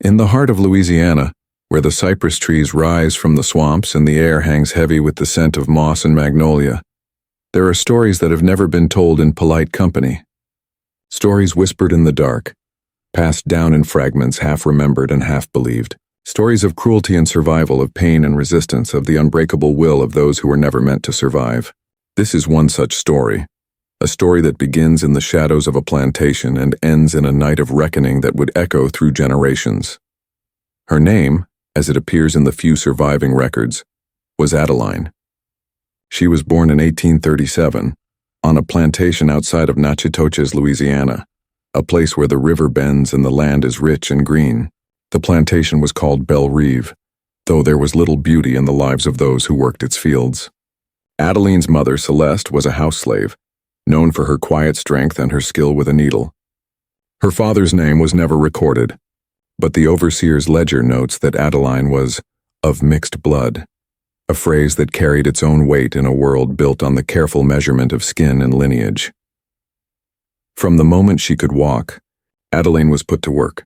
In the heart of Louisiana, where the cypress trees rise from the swamps and the air hangs heavy with the scent of moss and magnolia, there are stories that have never been told in polite company. Stories whispered in the dark, passed down in fragments half remembered and half believed. Stories of cruelty and survival, of pain and resistance, of the unbreakable will of those who were never meant to survive. This is one such story. A story that begins in the shadows of a plantation and ends in a night of reckoning that would echo through generations. Her name, as it appears in the few surviving records, was Adeline. She was born in 1837, on a plantation outside of Natchitoches, Louisiana, a place where the river bends and the land is rich and green. The plantation was called Belle Rive, though there was little beauty in the lives of those who worked its fields. Adeline's mother, Celeste, was a house slave, known for her quiet strength and her skill with a needle. Her father's name was never recorded, but the overseer's ledger notes that Adeline was of mixed blood, a phrase that carried its own weight in a world built on the careful measurement of skin and lineage. From the moment she could walk, Adeline was put to work.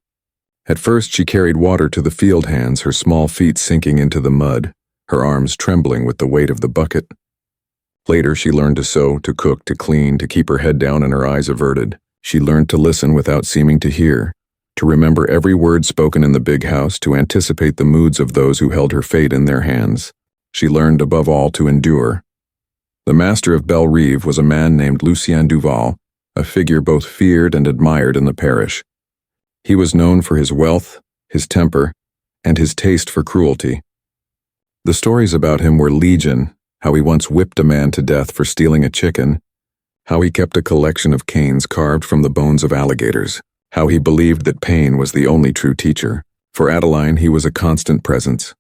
At first she carried water to the field hands, her small feet sinking into the mud, her arms trembling with the weight of the bucket. Later she learned to sew, to cook, to clean, to keep her head down and her eyes averted. She learned to listen without seeming to hear, to remember every word spoken in the big house, to anticipate the moods of those who held her fate in their hands. She learned above all to endure. The master of Belle Rive was a man named Lucien Duval, a figure both feared and admired in the parish. He was known for his wealth, his temper, and his taste for cruelty. The stories about him were legion: how he once whipped a man to death for stealing a chicken, how he kept a collection of canes carved from the bones of alligators, how he believed that pain was the only true teacher. For Adeline, he was a constant presence,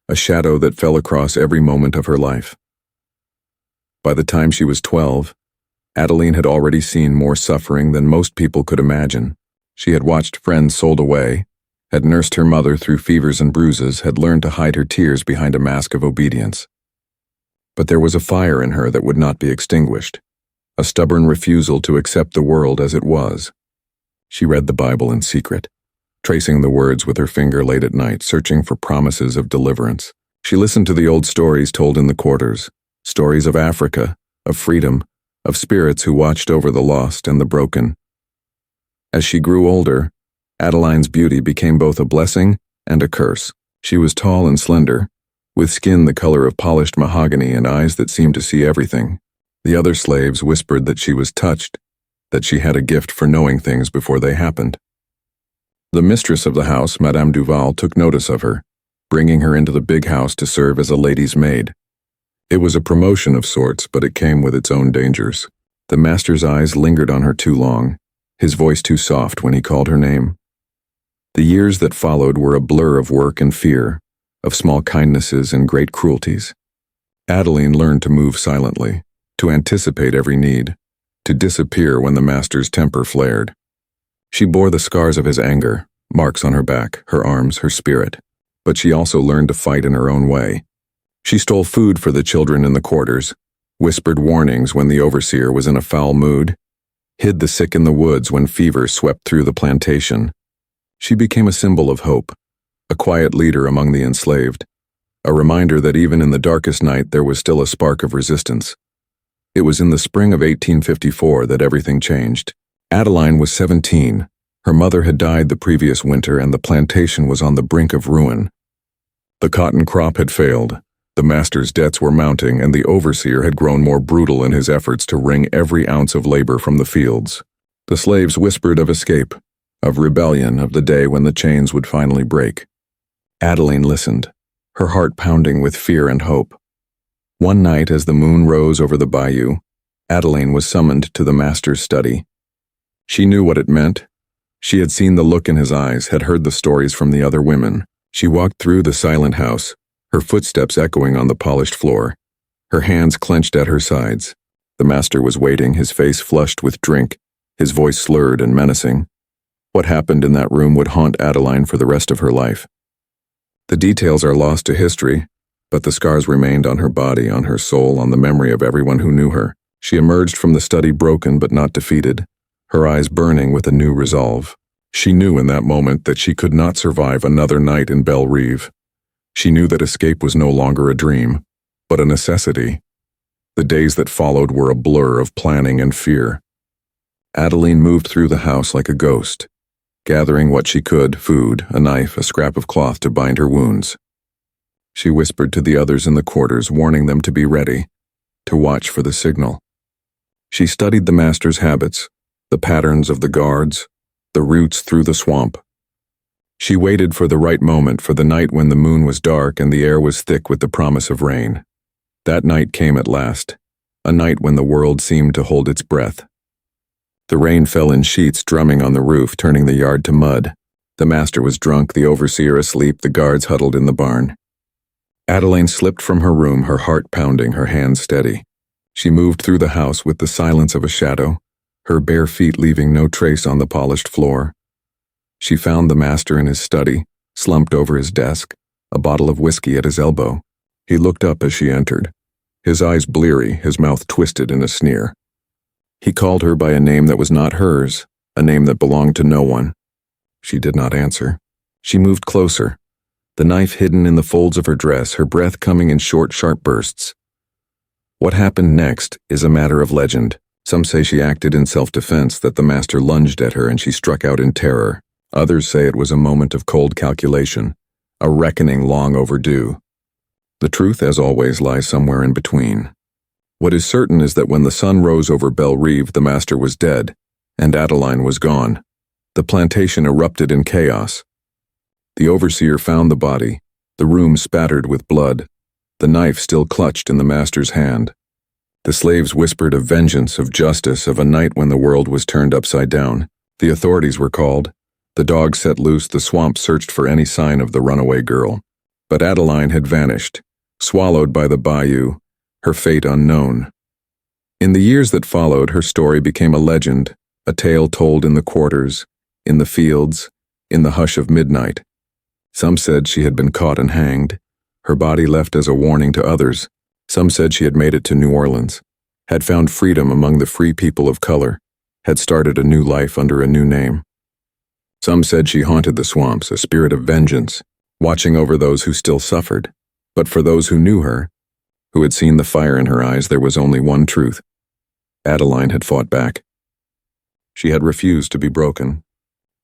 a shadow that fell across every moment of her life. By the time she was 12, Adeline had already seen more suffering than most people could imagine. She had watched friends sold away, had nursed her mother through fevers and bruises, had learned to hide her tears behind a mask of obedience. But there was a fire in her that would not be extinguished, a stubborn refusal to accept the world as it was. She read the Bible in secret, tracing the words with her finger late at night, searching for promises of deliverance. She listened to the old stories told in the quarters, stories of Africa, of freedom, of spirits who watched over the lost and the broken. As she grew older, Adeline's beauty became both a blessing and a curse. She was tall and slender, with skin the color of polished mahogany and eyes that seemed to see everything. The other slaves whispered that she was touched, that she had a gift for knowing things before they happened. The mistress of the house, Madame Duval, took notice of her, bringing her into the big house to serve as a lady's maid. It was a promotion of sorts, but it came with its own dangers. The master's eyes lingered on her too long, his voice too soft when he called her name. The years that followed were a blur of work and fear, of small kindnesses and great cruelties. Adeline learned to move silently, to anticipate every need, to disappear when the master's temper flared. She bore the scars of his anger, marks on her back, her arms, her spirit, but she also learned to fight in her own way. She stole food for the children in the quarters, whispered warnings when the overseer was in a foul mood, hid the sick in the woods when fever swept through the plantation. She became a symbol of hope, a quiet leader among the enslaved, a reminder that even in the darkest night there was still a spark of resistance. It was in the spring of 1854 that everything changed. Adeline was 17. Her mother had died the previous winter and the plantation was on the brink of ruin. The cotton crop had failed, the master's debts were mounting, and the overseer had grown more brutal in his efforts to wring every ounce of labor from the fields. The slaves whispered of escape, of rebellion, of the day when the chains would finally break. Adeline listened, her heart pounding with fear and hope. One night, as the moon rose over the bayou, Adeline was summoned to the master's study. She knew what it meant. She had seen the look in his eyes, had heard the stories from the other women. She walked through the silent house, her footsteps echoing on the polished floor, her hands clenched at her sides. The master was waiting, his face flushed with drink, his voice slurred and menacing. What happened in that room would haunt Adeline for the rest of her life. The details are lost to history, but the scars remained on her body, on her soul, on the memory of everyone who knew her. She emerged from the study broken but not defeated, her eyes burning with a new resolve. She knew in that moment that she could not survive another night in Belle Reve. She knew that escape was no longer a dream, but a necessity. The days that followed were a blur of planning and fear. Adeline moved through the house like a ghost, gathering what she could, food, a knife, a scrap of cloth to bind her wounds. She whispered to the others in the quarters, warning them to be ready, to watch for the signal. She studied the master's habits, the patterns of the guards, the routes through the swamp. She waited for the right moment, for the night when the moon was dark and the air was thick with the promise of rain. That night came at last, a night when the world seemed to hold its breath. The rain fell in sheets, drumming on the roof, turning the yard to mud. The master was drunk, the overseer asleep, the guards huddled in the barn. Adeline slipped from her room, her heart pounding, her hands steady. She moved through the house with the silence of a shadow, her bare feet leaving no trace on the polished floor. She found the master in his study, slumped over his desk, a bottle of whiskey at his elbow. He looked up as she entered, his eyes bleary, his mouth twisted in a sneer. He called her by a name that was not hers, a name that belonged to no one. She did not answer. She moved closer, the knife hidden in the folds of her dress, her breath coming in short, sharp bursts. What happened next is a matter of legend. Some say she acted in self-defense, that the master lunged at her and she struck out in terror. Others say it was a moment of cold calculation, a reckoning long overdue. The truth, as always, lies somewhere in between. What is certain is that when the sun rose over Belle Reve, the master was dead, and Adeline was gone. The plantation erupted in chaos. The overseer found the body, the room spattered with blood, the knife still clutched in the master's hand. The slaves whispered of vengeance, of justice, of a night when the world was turned upside down. The authorities were called. The dogs set loose, the swamp searched for any sign of the runaway girl. But Adeline had vanished, swallowed by the bayou, her fate unknown. In the years that followed, her story became a legend, a tale told in the quarters, in the fields, in the hush of midnight. Some said she had been caught and hanged, her body left as a warning to others. Some said she had made it to New Orleans, had found freedom among the free people of color, had started a new life under a new name. Some said she haunted the swamps, a spirit of vengeance, watching over those who still suffered. But for those who knew her, who had seen the fire in her eyes, there was only one truth. Adeline had fought back. She had refused to be broken.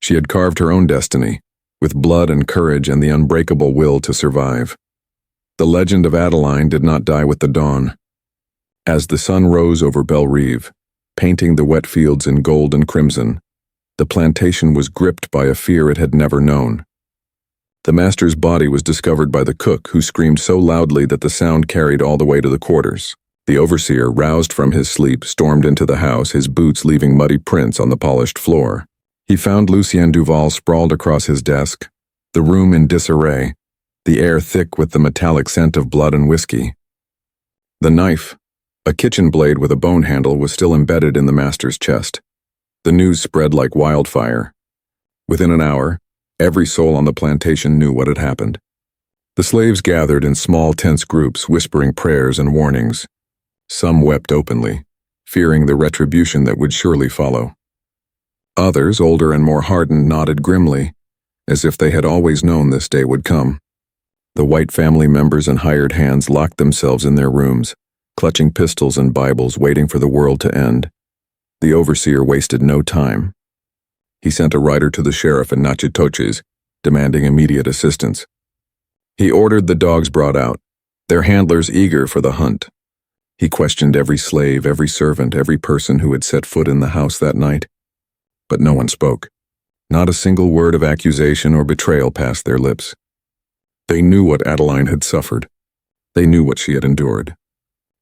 She had carved her own destiny, with blood and courage and the unbreakable will to survive. The legend of Adeline did not die with the dawn. As the sun rose over Belle Reve, painting the wet fields in gold and crimson, the plantation was gripped by a fear it had never known. The master's body was discovered by the cook, who screamed so loudly that the sound carried all the way to the quarters. The overseer, roused from his sleep, stormed into the house, his boots leaving muddy prints on the polished floor. He found Lucien Duval sprawled across his desk, the room in disarray, the air thick with the metallic scent of blood and whiskey. The knife, a kitchen blade with a bone handle, was still embedded in the master's chest. The news spread like wildfire. Within an hour, every soul on the plantation knew what had happened. The slaves gathered in small, tense groups, whispering prayers and warnings. Some wept openly, fearing the retribution that would surely follow. Others, older and more hardened, nodded grimly, as if they had always known this day would come. The white family members and hired hands locked themselves in their rooms, clutching pistols and Bibles, waiting for the world to end. The overseer wasted no time. He sent a rider to the sheriff in Natchitoches, demanding immediate assistance. He ordered the dogs brought out, their handlers eager for the hunt. He questioned every slave, every servant, every person who had set foot in the house that night. But no one spoke. Not a single word of accusation or betrayal passed their lips. They knew what Adeline had suffered. They knew what she had endured.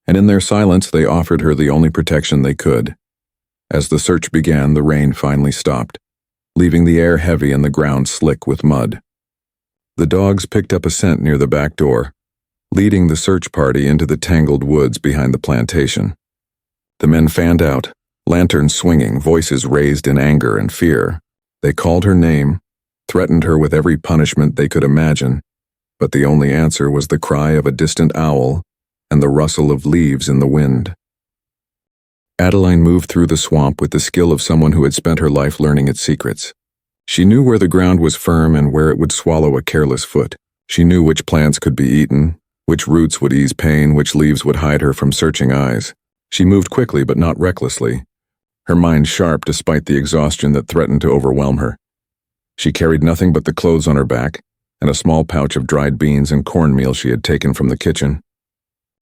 And in their silence, they offered her the only protection they could. As the search began, the rain finally stopped, leaving the air heavy and the ground slick with mud. The dogs picked up a scent near the back door, leading the search party into the tangled woods behind the plantation. The men fanned out, lanterns swinging, voices raised in anger and fear. They called her name, threatened her with every punishment they could imagine, but the only answer was the cry of a distant owl and the rustle of leaves in the wind. Adeline moved through the swamp with the skill of someone who had spent her life learning its secrets. She knew where the ground was firm and where it would swallow a careless foot. She knew which plants could be eaten, which roots would ease pain, which leaves would hide her from searching eyes. She moved quickly but not recklessly, her mind sharp despite the exhaustion that threatened to overwhelm her. She carried nothing but the clothes on her back and a small pouch of dried beans and cornmeal she had taken from the kitchen.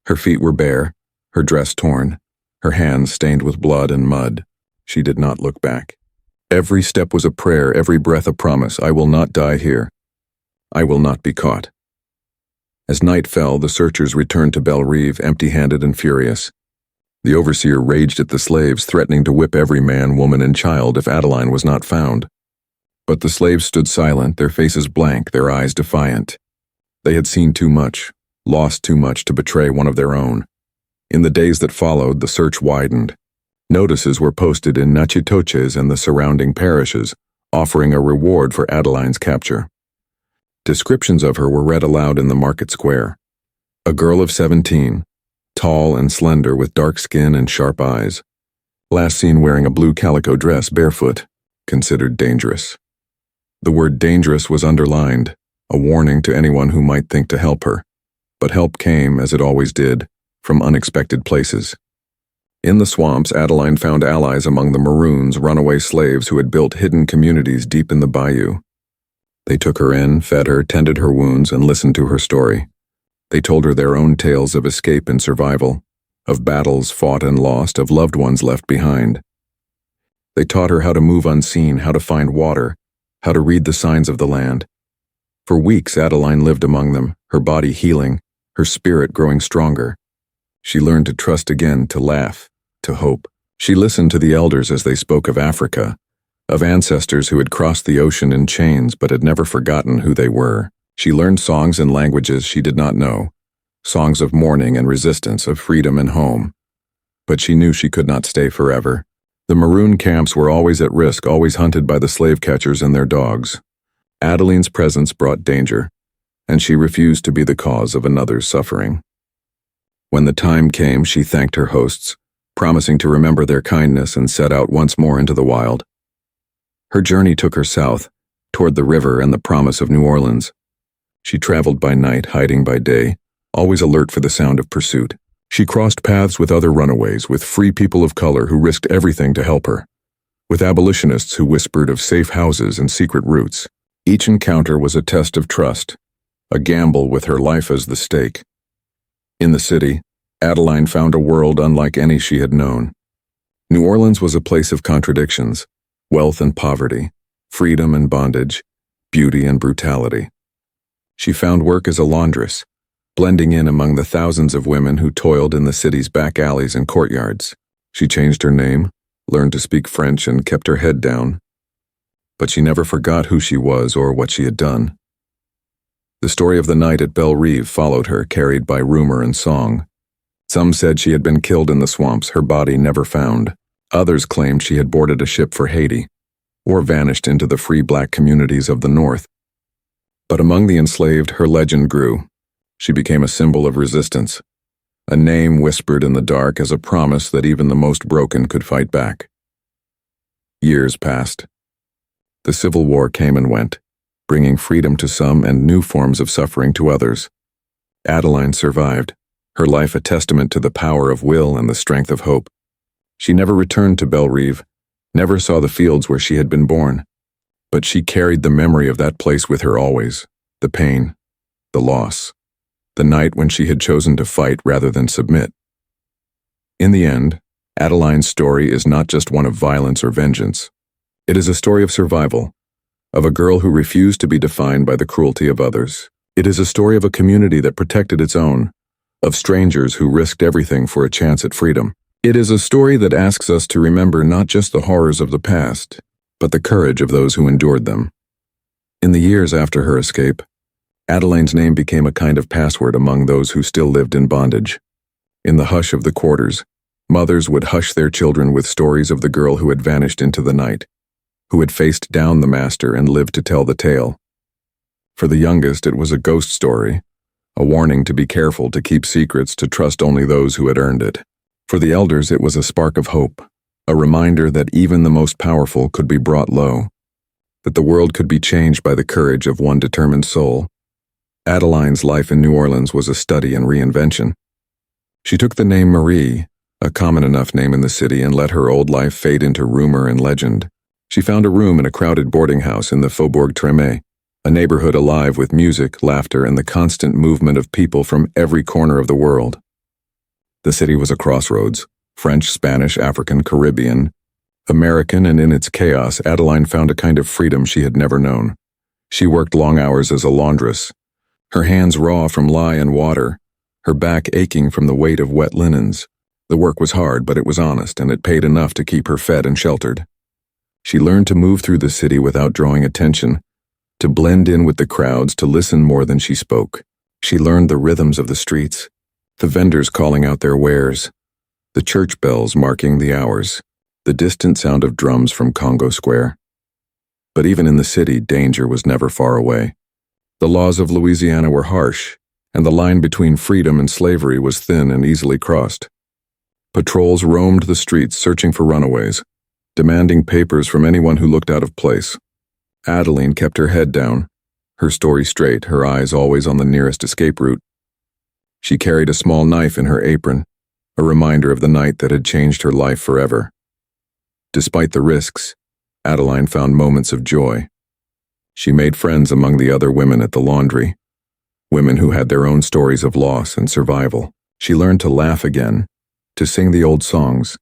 Her feet were bare, her dress torn, her hands stained with blood and mud. She did not look back. Every step was a prayer, every breath a promise. I will not die here. I will not be caught. As night fell, the searchers returned to Belle Rive, empty-handed and furious. The overseer raged at the slaves, threatening to whip every man, woman, and child if Adeline was not found. But the slaves stood silent, their faces blank, their eyes defiant. They had seen too much, lost too much to betray one of their own. In the days that followed, the search widened. Notices were posted in Natchitoches and the surrounding parishes, offering a reward for Adeline's capture. Descriptions of her were read aloud in the market square. A girl of 17, tall and slender with dark skin and sharp eyes. Last seen wearing a blue calico dress, barefoot, considered dangerous. The word dangerous was underlined, a warning to anyone who might think to help her. But help came, as it always did, from unexpected places. In the swamps, Adeline found allies among the Maroons, runaway slaves who had built hidden communities deep in the bayou. They took her in, fed her, tended her wounds, and listened to her story. They told her their own tales of escape and survival, of battles fought and lost, of loved ones left behind. They taught her how to move unseen, how to find water, how to read the signs of the land. For weeks, Adeline lived among them, her body healing, her spirit growing stronger. She learned to trust again, to laugh, to hope. She listened to the elders as they spoke of Africa, of ancestors who had crossed the ocean in chains but had never forgotten who they were. She learned songs and languages she did not know, songs of mourning and resistance, of freedom and home. But she knew she could not stay forever. The Maroon camps were always at risk, always hunted by the slave catchers and their dogs. Adeline's presence brought danger, and she refused to be the cause of another's suffering. When the time came, she thanked her hosts, promising to remember their kindness and set out once more into the wild. Her journey took her south, toward the river and the promise of New Orleans. She traveled by night, hiding by day, always alert for the sound of pursuit. She crossed paths with other runaways, with free people of color who risked everything to help her, with abolitionists who whispered of safe houses and secret routes. Each encounter was a test of trust, a gamble with her life as the stake. In the city, Adeline found a world unlike any she had known. New Orleans was a place of contradictions, wealth and poverty, freedom and bondage, beauty and brutality. She found work as a laundress, blending in among the thousands of women who toiled in the city's back alleys and courtyards. She changed her name, learned to speak French, and kept her head down. But she never forgot who she was or what she had done. The story of the night at Belle Rive followed her, carried by rumor and song. Some said she had been killed in the swamps, her body never found. Others claimed she had boarded a ship for Haiti, or vanished into the free black communities of the North. But among the enslaved, her legend grew. She became a symbol of resistance, a name whispered in the dark as a promise that even the most broken could fight back. Years passed. The Civil War came and went, bringing freedom to some and new forms of suffering to others. Adeline survived, her life a testament to the power of will and the strength of hope. She never returned to Belle Rive, never saw the fields where she had been born, but she carried the memory of that place with her always, the pain, the loss, the night when she had chosen to fight rather than submit. In the end, Adeline's story is not just one of violence or vengeance. It is a story of survival, of a girl who refused to be defined by the cruelty of others. It is a story of a community that protected its own, of strangers who risked everything for a chance at freedom. It is a story that asks us to remember not just the horrors of the past, but the courage of those who endured them. In the years after her escape, Adeline's name became a kind of password among those who still lived in bondage. In the hush of the quarters, mothers would hush their children with stories of the girl who had vanished into the night, who had faced down the master and lived to tell the tale. For the youngest, it was a ghost story, a warning to be careful, to keep secrets, to trust only those who had earned it. For the elders, it was a spark of hope, a reminder that even the most powerful could be brought low. that the world could be changed by the courage of one determined soul. Adeline's life in New Orleans was a study in reinvention. She took the name Marie, a common enough name in the city, and let her old life fade into rumor and legend. She found a room in a crowded boarding house in the Faubourg Treme, a neighborhood alive with music, laughter, and the constant movement of people from every corner of the world. The city was a crossroads, French, Spanish, African, Caribbean, American, and in its chaos, Adeline found a kind of freedom she had never known. She worked long hours as a laundress, her hands raw from lye and water, her back aching from the weight of wet linens. The work was hard, but it was honest, and it paid enough to keep her fed and sheltered. She learned to move through the city without drawing attention, to blend in with the crowds, to listen more than she spoke. She learned the rhythms of the streets, the vendors calling out their wares, the church bells marking the hours, the distant sound of drums from Congo Square. But even in the city, danger was never far away. The laws of Louisiana were harsh, and the line between freedom and slavery was thin and easily crossed. Patrols roamed the streets searching for runaways, demanding papers from anyone who looked out of place. Adeline kept her head down, her story straight, her eyes always on the nearest escape route. She carried a small knife in her apron, a reminder of the night that had changed her life forever. Despite the risks, Adeline found moments of joy. She made friends among the other women at the laundry, women who had their own stories of loss and survival. She learned to laugh again, to sing the old songs,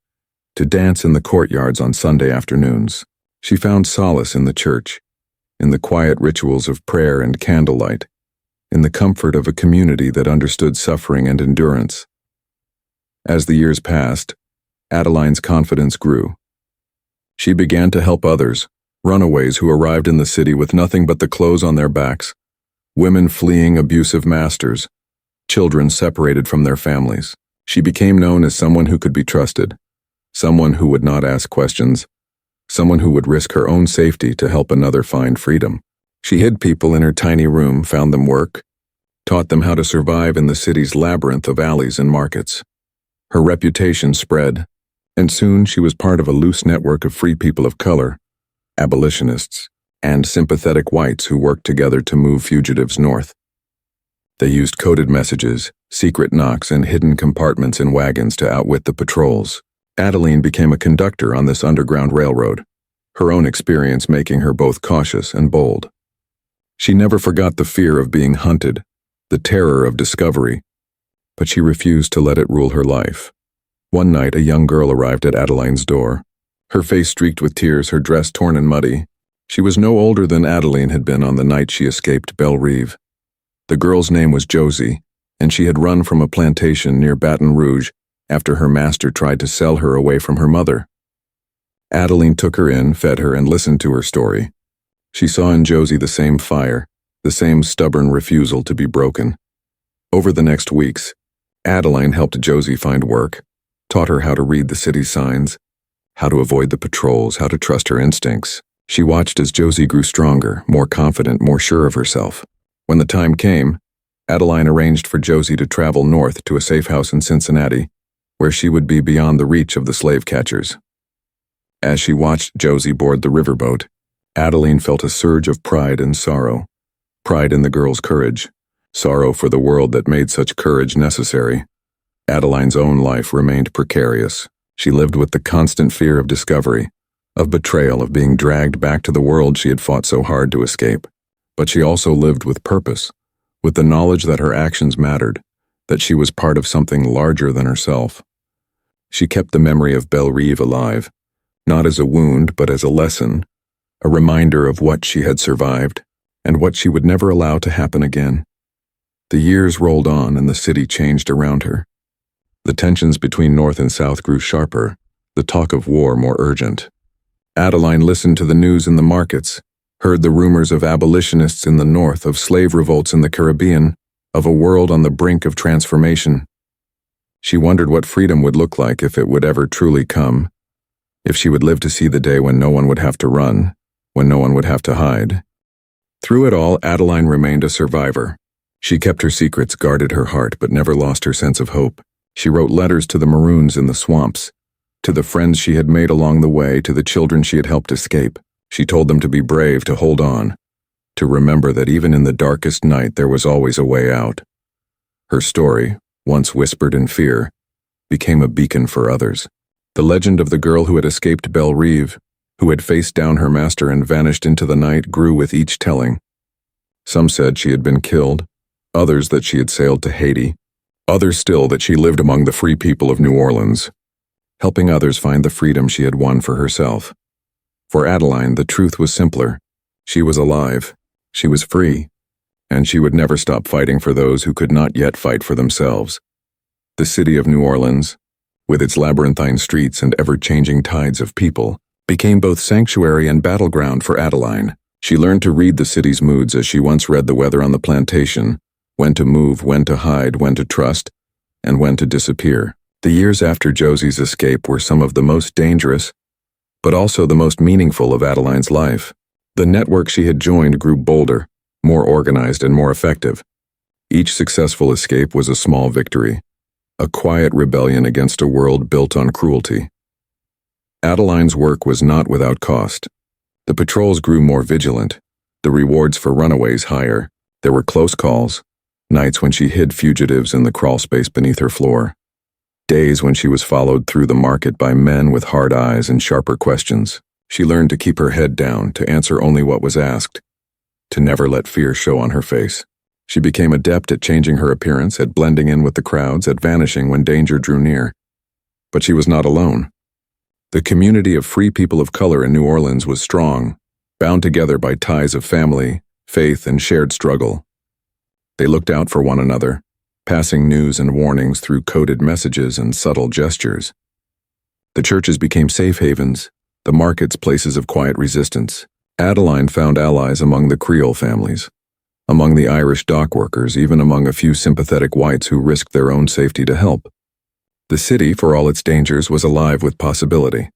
to dance in the courtyards on Sunday afternoons. She found solace in the church, in the quiet rituals of prayer and candlelight, in the comfort of a community that understood suffering and endurance. As the years passed, Adeline's confidence grew. She began to help others, runaways who arrived in the city with nothing but the clothes on their backs, women fleeing abusive masters, children separated from their families. She became known as someone who could be trusted, someone who would not ask questions, someone who would risk her own safety to help another find freedom. She hid people in her tiny room, found them work, taught them how to survive in the city's labyrinth of alleys and markets. Her reputation spread, and soon she was part of a loose network of free people of color, abolitionists, and sympathetic whites who worked together to move fugitives north. They used coded messages, secret knocks, and hidden compartments in wagons to outwit the patrols. Adeline became a conductor on this underground railroad, her own experience making her both cautious and bold. She never forgot the fear of being hunted, the terror of discovery, but she refused to let it rule her life. One night, a young girl arrived at Adeline's door, her face streaked with tears, her dress torn and muddy. She was no older than Adeline had been on the night she escaped Belle Rive. The girl's name was Josie, and she had run from a plantation near Baton Rouge after her master tried to sell her away from her mother. Adeline took her in, fed her, and listened to her story. She saw in Josie the same fire, the same stubborn refusal to be broken. Over the next weeks, Adeline helped Josie find work, taught her how to read the city signs, how to avoid the patrols, how to trust her instincts. She watched as Josie grew stronger, more confident, more sure of herself. When the time came, Adeline arranged for Josie to travel north to a safe house in Cincinnati, where she would be beyond the reach of the slave catchers. As she watched Josie board the riverboat, Adeline felt a surge of pride and sorrow. Pride in the girl's courage, sorrow for the world that made such courage necessary. Adeline's own life remained precarious. She lived with the constant fear of discovery, of betrayal, of being dragged back to the world she had fought so hard to escape. But she also lived with purpose, with the knowledge that her actions mattered, that she was part of something larger than herself. She kept the memory of Belle Rive alive, not as a wound but as a lesson, a reminder of what she had survived, and what she would never allow to happen again. The years rolled on and the city changed around her. The tensions between North and South grew sharper, the talk of war more urgent. Adeline listened to the news in the markets, heard the rumors of abolitionists in the North, of slave revolts in the Caribbean, of a world on the brink of transformation. She wondered what freedom would look like if it would ever truly come, if she would live to see the day when no one would have to run, when no one would have to hide. Through it all, Adeline remained a survivor. She kept her secrets, guarded her heart, but never lost her sense of hope. She wrote letters to the Maroons in the swamps, to the friends she had made along the way, to the children she had helped escape. She told them to be brave, to hold on, to remember that even in the darkest night there was always a way out. Her story, once whispered in fear, became a beacon for others. The legend of the girl who had escaped Belle Reve, who had faced down her master and vanished into the night, grew with each telling. Some said she had been killed, others that she had sailed to Haiti, others still that she lived among the free people of New Orleans, helping others find the freedom she had won for herself. For Adeline, the truth was simpler. She was alive, she was free, and she would never stop fighting for those who could not yet fight for themselves. The city of New Orleans, with its labyrinthine streets and ever-changing tides of people, became both sanctuary and battleground for Adeline. She learned to read the city's moods as she once read the weather on the plantation, when to move, when to hide, when to trust, and when to disappear. The years after Josie's escape were some of the most dangerous, but also the most meaningful of Adeline's life. The network she had joined grew bolder, more organized, and more effective. Each successful escape was a small victory, a quiet rebellion against a world built on cruelty. Adeline's work was not without cost. The patrols grew more vigilant, the rewards for runaways higher. There were close calls, nights when she hid fugitives in the crawlspace beneath her floor, days when she was followed through the market by men with hard eyes and sharper questions. She learned to keep her head down, to answer only what was asked, to never let fear show on her face. She became adept at changing her appearance, at blending in with the crowds, at vanishing when danger drew near. But she was not alone. The community of free people of color in New Orleans was strong, bound together by ties of family, faith, and shared struggle. They looked out for one another, passing news and warnings through coded messages and subtle gestures. The churches became safe havens, the markets places of quiet resistance. Adeline found allies among the Creole families, among the Irish dock workers, even among a few sympathetic whites who risked their own safety to help. The city, for all its dangers, was alive with possibility.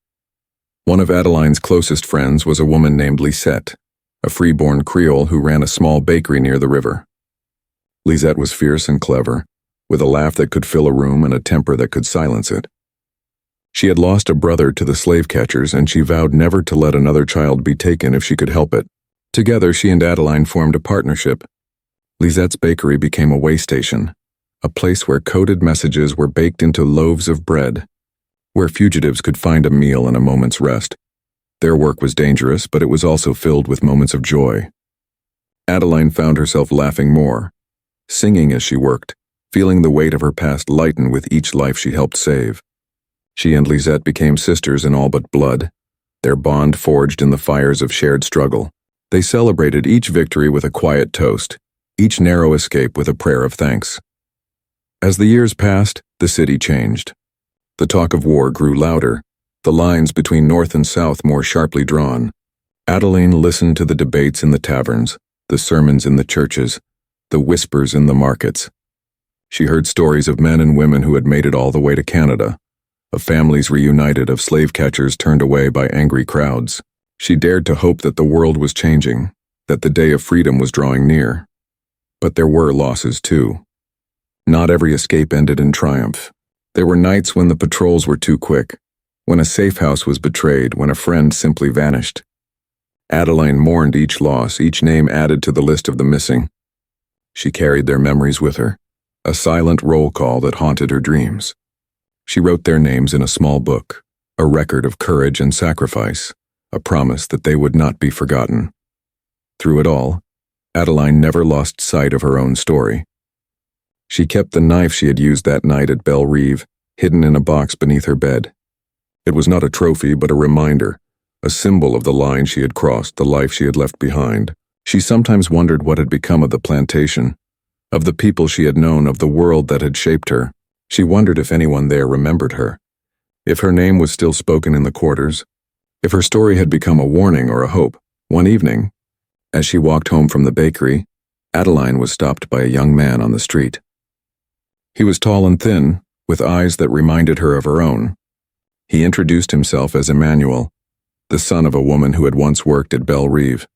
One of Adeline's closest friends was a woman named Lisette, a free-born Creole who ran a small bakery near the river. Lisette was fierce and clever, with a laugh that could fill a room and a temper that could silence it. She had lost a brother to the slave catchers, and she vowed never to let another child be taken if she could help it. Together, she and Adeline formed a partnership. Lisette's bakery became a way station, a place where coded messages were baked into loaves of bread, where fugitives could find a meal and a moment's rest. Their work was dangerous, but it was also filled with moments of joy. Adeline found herself laughing more, singing as she worked, feeling the weight of her past lighten with each life she helped save. She and Lisette became sisters in all but blood, their bond forged in the fires of shared struggle. They celebrated each victory with a quiet toast, each narrow escape with a prayer of thanks. As the years passed, the city changed. The talk of war grew louder, the lines between North and South more sharply drawn. Adeline listened to the debates in the taverns, the sermons in the churches, the whispers in the markets. She heard stories of men and women who had made it all the way to Canada, of families reunited, of slave catchers turned away by angry crowds. She dared to hope that the world was changing, that the day of freedom was drawing near. But there were losses too. Not every escape ended in triumph. There were nights when the patrols were too quick, when a safe house was betrayed, when a friend simply vanished. Adeline mourned each loss, each name added to the list of the missing. She carried their memories with her, a silent roll call that haunted her dreams. She wrote their names in a small book, a record of courage and sacrifice, a promise that they would not be forgotten. Through it all, Adeline never lost sight of her own story. She kept the knife she had used that night at Belle Reve, hidden in a box beneath her bed. It was not a trophy, but a reminder, a symbol of the line she had crossed, the life she had left behind. She sometimes wondered what had become of the plantation, of the people she had known, of the world that had shaped her. She wondered if anyone there remembered her, if her name was still spoken in the quarters, if her story had become a warning or a hope. One evening, as she walked home from the bakery, Adeline was stopped by a young man on the street. He was tall and thin, with eyes that reminded her of her own. He introduced himself as Emmanuel, the son of a woman who had once worked at Belle Reve.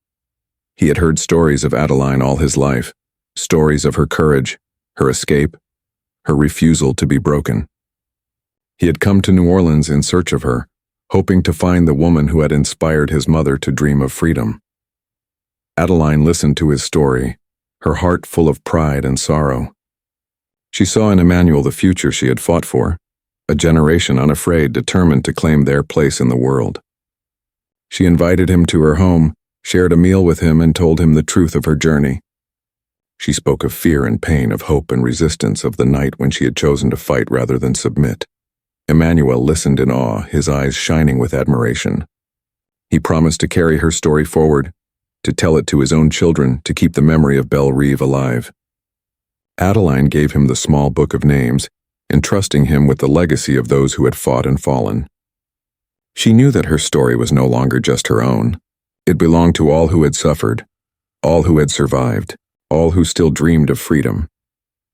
He had heard stories of Adeline all his life, stories of her courage, her escape, her refusal to be broken. He had come to New Orleans in search of her, hoping to find the woman who had inspired his mother to dream of freedom. Adeline listened to his story, her heart full of pride and sorrow. She saw in Emmanuel the future she had fought for, a generation unafraid, determined to claim their place in the world. She invited him to her home, shared a meal with him, and told him the truth of her journey. She spoke of fear and pain, of hope and resistance, of the night when she had chosen to fight rather than submit. Emmanuel listened in awe, his eyes shining with admiration. He promised to carry her story forward, to tell it to his own children, to keep the memory of Belle Reve alive. Adeline gave him the small book of names, entrusting him with the legacy of those who had fought and fallen. She knew that her story was no longer just her own. It belonged to all who had suffered, all who had survived, all who still dreamed of freedom.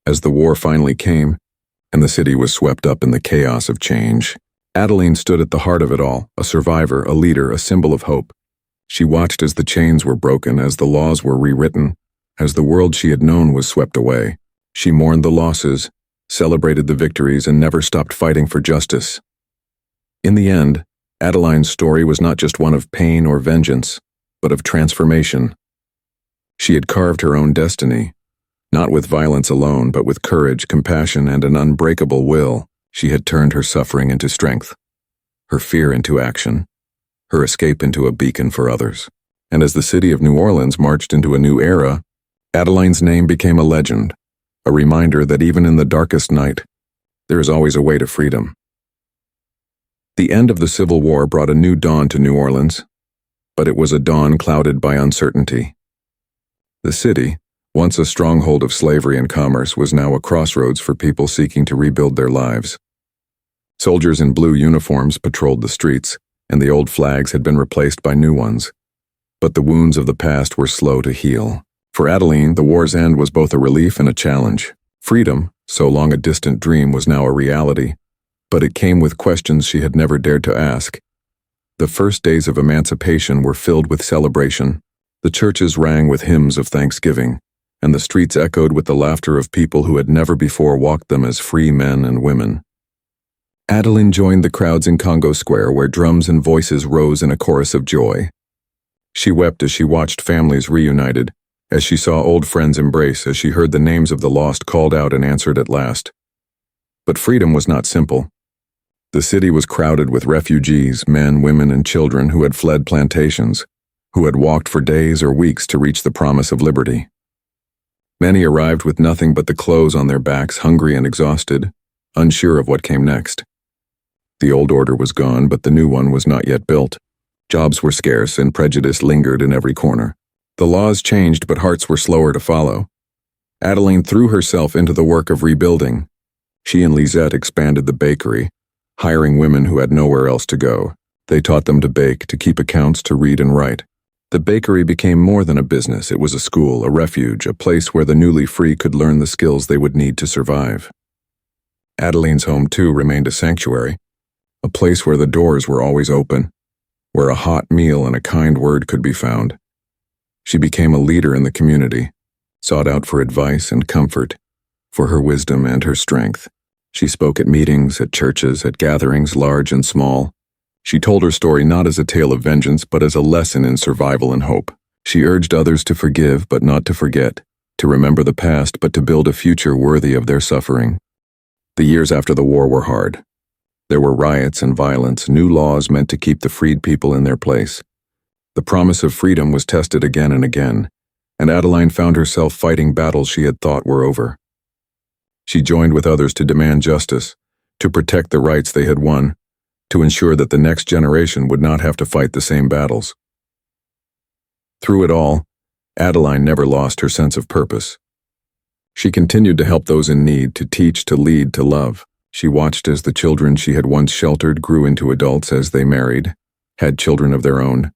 As the war finally came, and the city was swept up in the chaos of change, Adeline stood at the heart of it all, a survivor, a leader, a symbol of hope. She watched as the chains were broken, as the laws were rewritten, as the world she had known was swept away. She mourned the losses, celebrated the victories, and never stopped fighting for justice. In the end, Adeline's story was not just one of pain or vengeance, but of transformation. She had carved her own destiny, not with violence alone, but with courage, compassion, and an unbreakable will. She had turned her suffering into strength, her fear into action, her escape into a beacon for others. And as the city of New Orleans marched into a new era, Adeline's name became a legend, a reminder that even in the darkest night, there is always a way to freedom. The end of the Civil War brought a new dawn to New Orleans, but it was a dawn clouded by uncertainty. The city, once a stronghold of slavery and commerce, was now a crossroads for people seeking to rebuild their lives. Soldiers in blue uniforms patrolled the streets, and the old flags had been replaced by new ones. But the wounds of the past were slow to heal. For Adeline, the war's end was both a relief and a challenge. Freedom, so long a distant dream, was now a reality, but it came with questions she had never dared to ask. The first days of emancipation were filled with celebration. The churches rang with hymns of thanksgiving, and the streets echoed with the laughter of people who had never before walked them as free men and women. Adeline joined the crowds in Congo Square, where drums and voices rose in a chorus of joy. She wept as she watched families reunited, as she saw old friends embrace, as she heard the names of the lost called out and answered at last. But freedom was not simple. The city was crowded with refugees, men, women, and children who had fled plantations, who had walked for days or weeks to reach the promise of liberty. Many arrived with nothing but the clothes on their backs, hungry and exhausted, unsure of what came next. The old order was gone, but the new one was not yet built. Jobs were scarce, and prejudice lingered in every corner. The laws changed, but hearts were slower to follow. Adeline threw herself into the work of rebuilding. She and Lisette expanded the bakery, hiring women who had nowhere else to go. They taught them to bake, to keep accounts, to read and write. The bakery became more than a business. It was a school, a refuge, a place where the newly free could learn the skills they would need to survive. Adeline's home, too, remained a sanctuary, a place where the doors were always open, where a hot meal and a kind word could be found. She became a leader in the community, sought out for advice and comfort, for her wisdom and her strength. She spoke at meetings, at churches, at gatherings large and small. She told her story not as a tale of vengeance, but as a lesson in survival and hope. She urged others to forgive but not to forget, to remember the past but to build a future worthy of their suffering. The years after the war were hard. There were riots and violence, new laws meant to keep the freed people in their place. The promise of freedom was tested again and again, and Adeline found herself fighting battles she had thought were over. She joined with others to demand justice, to protect the rights they had won, to ensure that the next generation would not have to fight the same battles. Through it all, Adeline never lost her sense of purpose. She continued to help those in need, to teach, to lead, to love. She watched as the children she had once sheltered grew into adults as they married, had children of their own,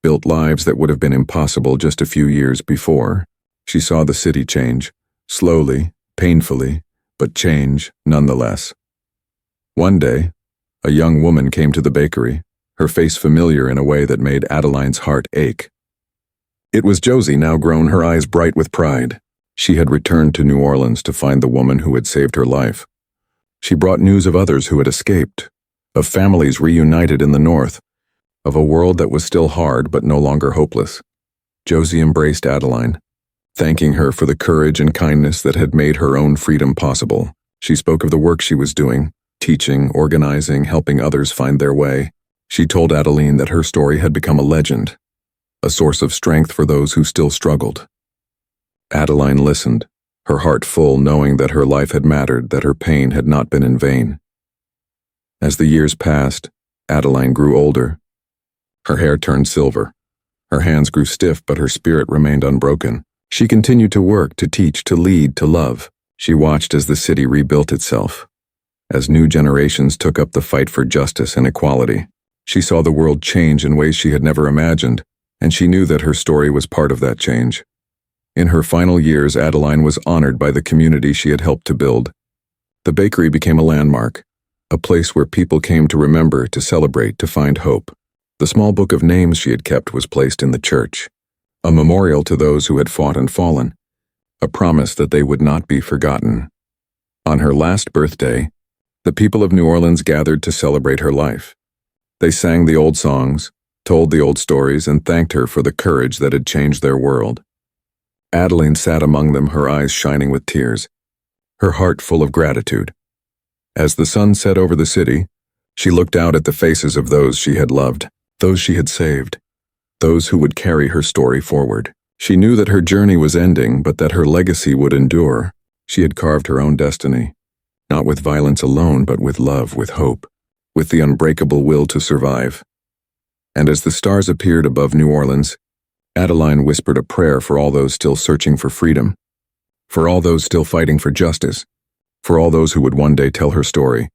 built lives that would have been impossible just a few years before. She saw the city change, slowly, painfully, but change nonetheless. One day, a young woman came to the bakery, her face familiar in a way that made Adeline's heart ache. It was Josie, now grown, her eyes bright with pride. She had returned to New Orleans to find the woman who had saved her life. She brought news of others who had escaped, of families reunited in the North, of a world that was still hard but no longer hopeless. Josie embraced Adeline, thanking her for the courage and kindness that had made her own freedom possible. She spoke of the work she was doing, teaching, organizing, helping others find their way. She told Adeline that her story had become a legend, a source of strength for those who still struggled. Adeline listened, her heart full, knowing that her life had mattered, that her pain had not been in vain. As the years passed, Adeline grew older. Her hair turned silver. Her hands grew stiff, but her spirit remained unbroken. She continued to work, to teach, to lead, to love. She watched as the city rebuilt itself, as new generations took up the fight for justice and equality. She saw the world change in ways she had never imagined, and she knew that her story was part of that change. In her final years, Adeline was honored by the community she had helped to build. The bakery became a landmark, a place where people came to remember, to celebrate, to find hope. The small book of names she had kept was placed in the church, a memorial to those who had fought and fallen, a promise that they would not be forgotten. On her last birthday, the people of New Orleans gathered to celebrate her life. They sang the old songs, told the old stories, and thanked her for the courage that had changed their world. Adeline sat among them, her eyes shining with tears, her heart full of gratitude. As the sun set over the city, she looked out at the faces of those she had loved, those she had saved, those who would carry her story forward. She knew that her journey was ending, but that her legacy would endure. She had carved her own destiny, not with violence alone, but with love, with hope, with the unbreakable will to survive. And as the stars appeared above New Orleans, Adeline whispered a prayer for all those still searching for freedom, for all those still fighting for justice, for all those who would one day tell her story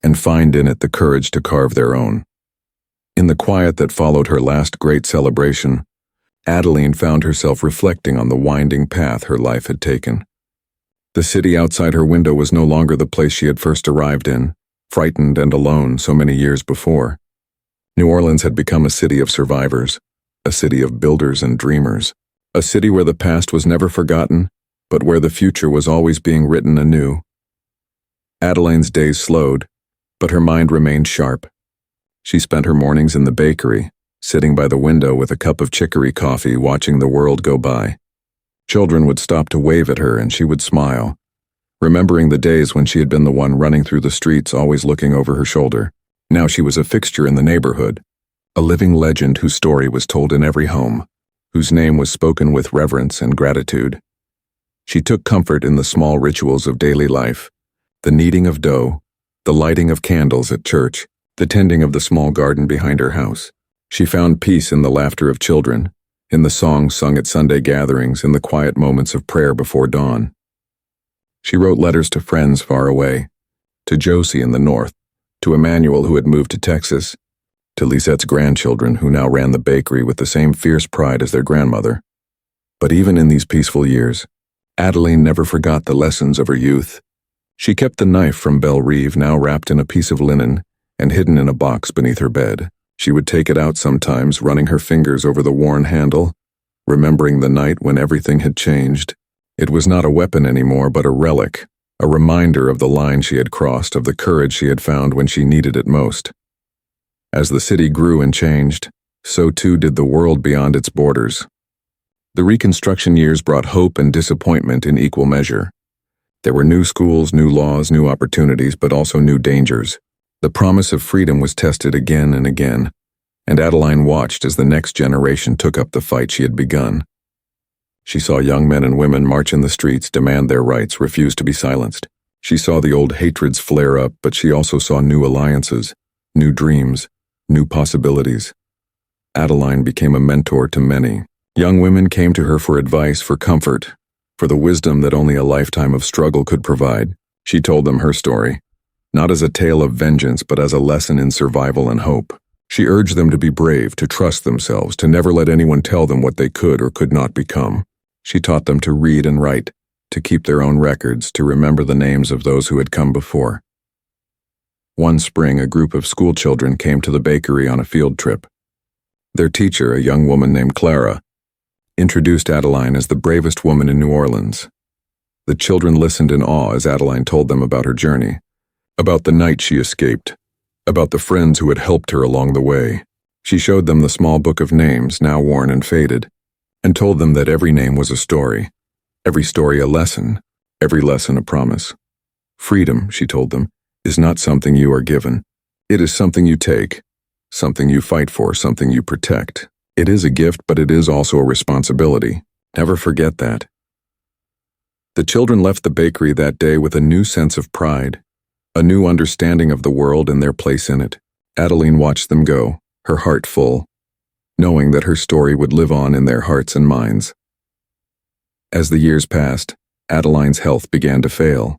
and find in it the courage to carve their own. In the quiet that followed her last great celebration, Adeline found herself reflecting on the winding path her life had taken. The city outside her window was no longer the place she had first arrived in, frightened and alone so many years before. New Orleans had become a city of survivors, a city of builders and dreamers, a city where the past was never forgotten, but where the future was always being written anew. Adeline's days slowed, but her mind remained sharp. She spent her mornings in the bakery, sitting by the window with a cup of chicory coffee, watching the world go by. Children would stop to wave at her and she would smile, remembering the days when she had been the one running through the streets, always looking over her shoulder. Now she was a fixture in the neighborhood, a living legend whose story was told in every home, whose name was spoken with reverence and gratitude. She took comfort in the small rituals of daily life, the kneading of dough, the lighting of candles at church, the tending of the small garden behind her house. She found peace in the laughter of children, in the songs sung at Sunday gatherings, in the quiet moments of prayer before dawn. She wrote letters to friends far away, to Josie in the North, to Emmanuel who had moved to Texas, to Lisette's grandchildren who now ran the bakery with the same fierce pride as their grandmother. But even in these peaceful years, Adeline never forgot the lessons of her youth. She kept the knife from Belle Reve, now wrapped in a piece of linen and hidden in a box beneath her bed. She would take it out sometimes, running her fingers over the worn handle, remembering the night when everything had changed. It was not a weapon anymore, but a relic, a reminder of the line she had crossed, of the courage she had found when she needed it most. As the city grew and changed, so too did the world beyond its borders. The Reconstruction years brought hope and disappointment in equal measure. There were new schools, new laws, new opportunities, but also new dangers. The promise of freedom was tested again and again, and Adeline watched as the next generation took up the fight she had begun. She saw young men and women march in the streets, demand their rights, refuse to be silenced. She saw the old hatreds flare up, but she also saw new alliances, new dreams, new possibilities. Adeline became a mentor to many. Young women came to her for advice, for comfort, for the wisdom that only a lifetime of struggle could provide. She told them her story, not as a tale of vengeance, but as a lesson in survival and hope. She urged them to be brave, to trust themselves, to never let anyone tell them what they could or could not become. She taught them to read and write, to keep their own records, to remember the names of those who had come before. One spring, a group of school children came to the bakery on a field trip. Their teacher, a young woman named Clara, introduced Adeline as the bravest woman in New Orleans. The children listened in awe as Adeline told them about her journey, about the night she escaped, about the friends who had helped her along the way. She showed them the small book of names, now worn and faded, and told them that every name was a story, every story a lesson, every lesson a promise. Freedom, she told them, is not something you are given. It is something you take, something you fight for, something you protect. It is a gift, but it is also a responsibility. Never forget that. The children left the bakery that day with a new sense of pride, a new understanding of the world and their place in it. Adeline watched them go, her heart full, knowing that her story would live on in their hearts and minds. As the years passed, Adeline's health began to fail.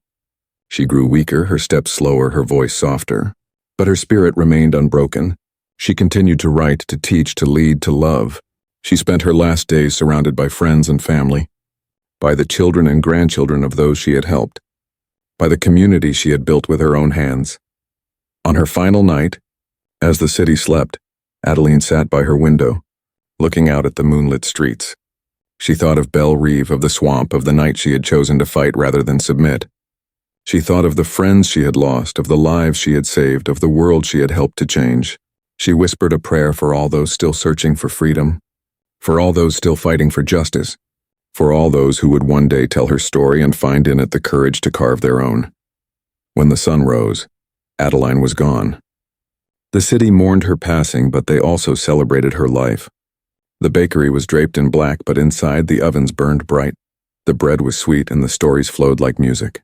She grew weaker, her steps slower, her voice softer. But her spirit remained unbroken. She continued to write, to teach, to lead, to love. She spent her last days surrounded by friends and family, by the children and grandchildren of those she had helped, by the community she had built with her own hands. On her final night, as the city slept, Adeline sat by her window, looking out at the moonlit streets. She thought of Belle Reve, of the swamp, of the night she had chosen to fight rather than submit. She thought of the friends she had lost, of the lives she had saved, of the world she had helped to change. She whispered a prayer for all those still searching for freedom, for all those still fighting for justice, for all those who would one day tell her story and find in it the courage to carve their own. When the sun rose, Adeline was gone. The city mourned her passing, but they also celebrated her life. The bakery was draped in black, but inside the ovens burned bright. The bread was sweet and the stories flowed like music.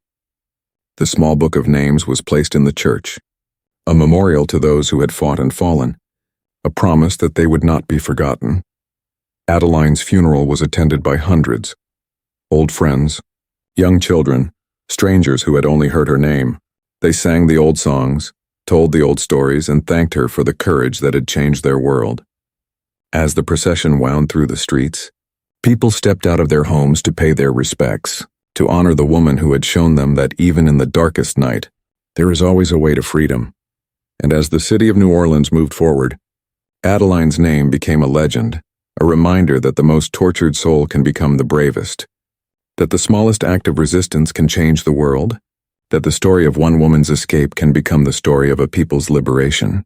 The small book of names was placed in the church, a memorial to those who had fought and fallen, a promise that they would not be forgotten. Adeline's funeral was attended by hundreds, old friends, young children, strangers who had only heard her name. They sang the old songs, told the old stories, and thanked her for the courage that had changed their world. As the procession wound through the streets, people stepped out of their homes to pay their respects, to honor the woman who had shown them that even in the darkest night, there is always a way to freedom. And as the city of New Orleans moved forward, Adeline's name became a legend, a reminder that the most tortured soul can become the bravest, that the smallest act of resistance can change the world, that the story of one woman's escape can become the story of a people's liberation.